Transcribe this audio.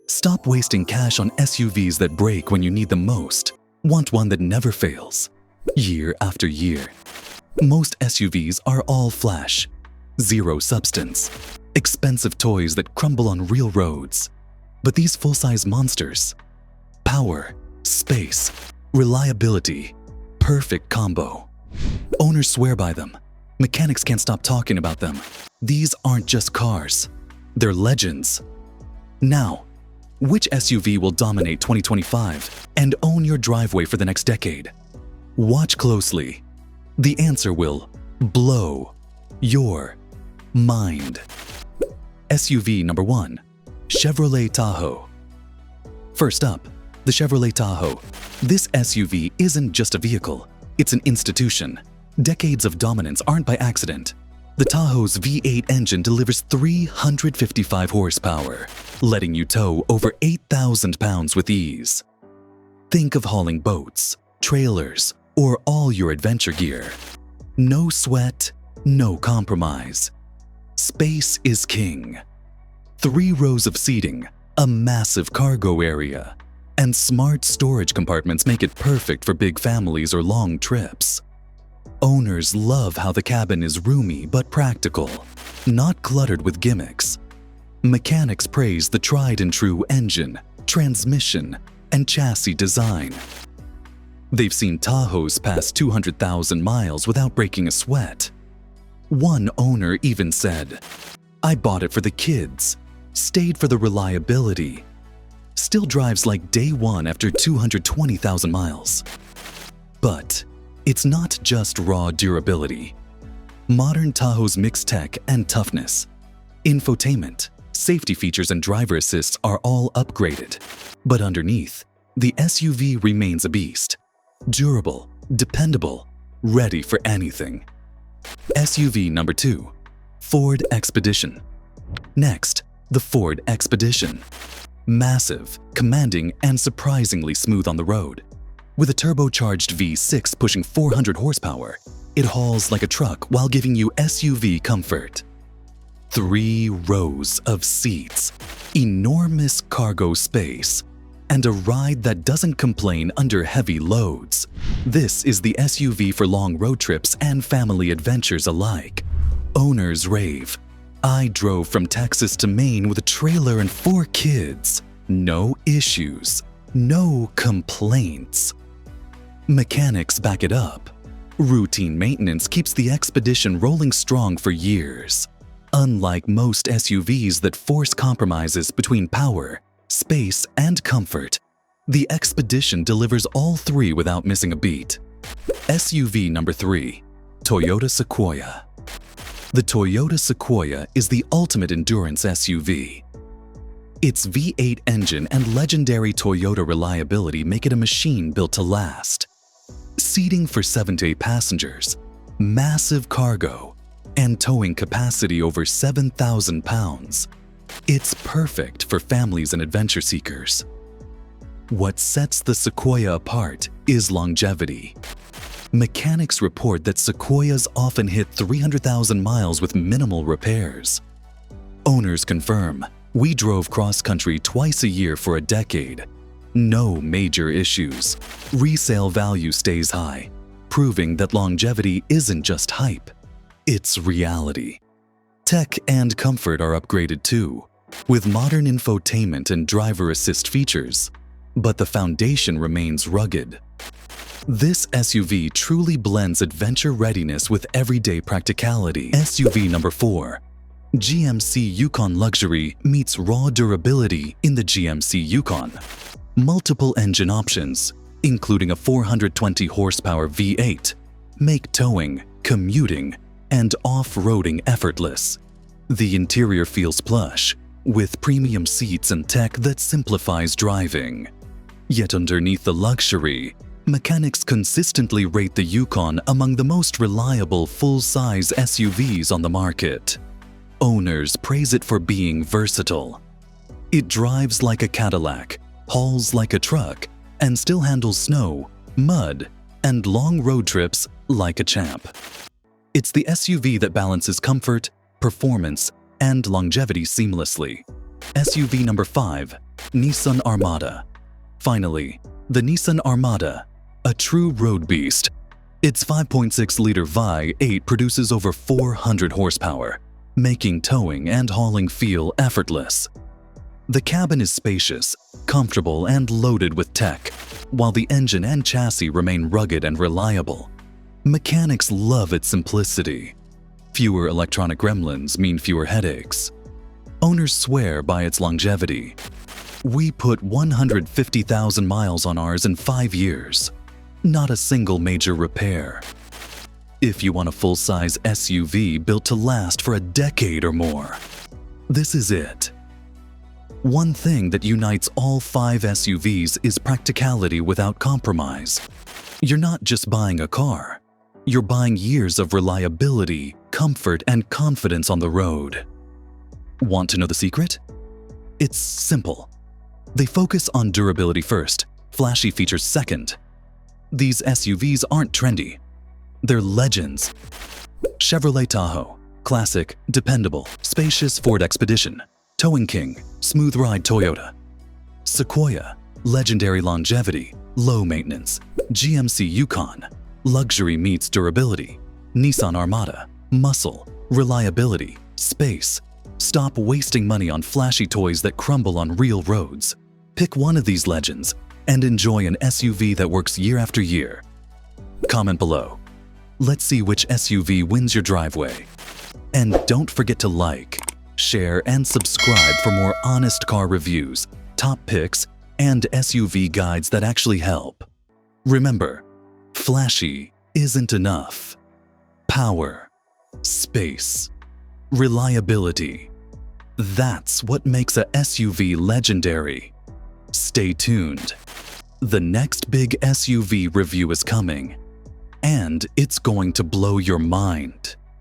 Stop wasting cash on SUVs that break when you need them most. Want one that never fails, year after year. Most SUVs are all flash, zero substance, expensive toys that crumble on real roads. But these full-size monsters, power, space, reliability, perfect combo. Owners swear by them. Mechanics can't stop talking about them. These aren't just cars, they're legends. Now, which SUV will dominate 2025 and own your driveway for the next decade? Watch closely. The answer will blow your mind. SUV number 1, Chevrolet Tahoe. First up, the Chevrolet Tahoe. This SUV isn't just a vehicle, it's an institution. Decades of dominance aren't by accident. The Tahoe's V8 engine delivers 355 horsepower, letting you tow over 8,000 pounds with ease. Think of hauling boats, trailers, or all your adventure gear. No sweat, no compromise. Space is king. 3 rows of seating, a massive cargo area, and smart storage compartments make it perfect for big families or long trips. Owners love how the cabin is roomy but practical, not cluttered with gimmicks. Mechanics praise the tried-and-true engine, transmission, and chassis design. They've seen Tahoes pass 200,000 miles without breaking a sweat. One owner even said, "I bought it for the kids, stayed for the reliability." Still drives like day one after 220,000 miles. But it's not just raw durability. Modern Tahoes mix tech and toughness. Infotainment, safety features, and driver assists are all upgraded. But underneath, the SUV remains a beast. Durable, dependable, ready for anything. SUV number 2, Ford Expedition. Next, the Ford Expedition. Massive, commanding, and surprisingly smooth on the road. With a turbocharged V6 pushing 400 horsepower, it hauls like a truck while giving you SUV comfort. 3 rows of seats, enormous cargo space, and a ride that doesn't complain under heavy loads. This is the SUV for long road trips and family adventures alike. Owners rave. I drove from Texas to Maine with a trailer and 4 kids. No issues, no complaints. Mechanics back it up. Routine maintenance keeps the Expedition rolling strong for years. Unlike most SUVs that force compromises between power, space, and comfort, the Expedition delivers all 3 without missing a beat. SUV number 3, Toyota Sequoia. The Toyota Sequoia is the ultimate endurance SUV. Its V8 engine and legendary Toyota reliability make it a machine built to last. Seating for 7 to 8 passengers, massive cargo, and towing capacity over 7,000 pounds. It's perfect for families and adventure seekers. What sets the Sequoia apart is longevity. Mechanics report that Sequoias often hit 300,000 miles with minimal repairs. Owners confirm, "We drove cross-country twice a year for a decade. No major issues. Resale value stays high, proving that longevity isn't just hype, it's reality." Tech and comfort are upgraded too, with modern infotainment and driver assist features, but the foundation remains rugged. This SUV truly blends adventure readiness with everyday practicality. SUV number 4, GMC Yukon Luxury meets raw durability in the GMC Yukon. Multiple engine options, including a 420 horsepower V8, make towing, commuting, and off-roading effortless. The interior feels plush, with premium seats and tech that simplifies driving. Yet underneath the luxury, mechanics consistently rate the Yukon among the most reliable full-size SUVs on the market. Owners praise it for being versatile. It drives like a Cadillac, hauls like a truck, and still handles snow, mud, and long road trips like a champ. It's the SUV that balances comfort, performance, and longevity seamlessly. SUV number 5, Nissan Armada. Finally, the Nissan Armada, a true road beast. Its 5.6-liter V8 produces over 400 horsepower, making towing and hauling feel effortless. The cabin is spacious, comfortable, and loaded with tech, while the engine and chassis remain rugged and reliable. Mechanics love its simplicity. Fewer electronic gremlins mean fewer headaches. Owners swear by its longevity. We put 150,000 miles on ours in 5 years. Not a single major repair. If you want a full-size SUV built to last for a decade or more, this is it. One thing that unites all 5 SUVs is practicality without compromise. You're not just buying a car. You're buying years of reliability, comfort, and confidence on the road. Want to know the secret? It's simple. They focus on durability first, flashy features second. These SUVs aren't trendy. They're legends. Chevrolet Tahoe, classic, dependable, spacious Ford Expedition. Towing king, smooth ride Toyota. Sequoia, legendary longevity, low maintenance. GMC Yukon, luxury meets durability. Nissan Armada, muscle, reliability, space. Stop wasting money on flashy toys that crumble on real roads. Pick one of these legends and enjoy an SUV that works year after year. Comment below. Let's see which SUV wins your driveway. And don't forget to like, share, and subscribe for more honest car reviews, top picks, and SUV guides that actually help. Remember, flashy isn't enough. Power, space, reliability. That's what makes a SUV legendary. Stay tuned. The next big SUV review is coming, and it's going to blow your mind.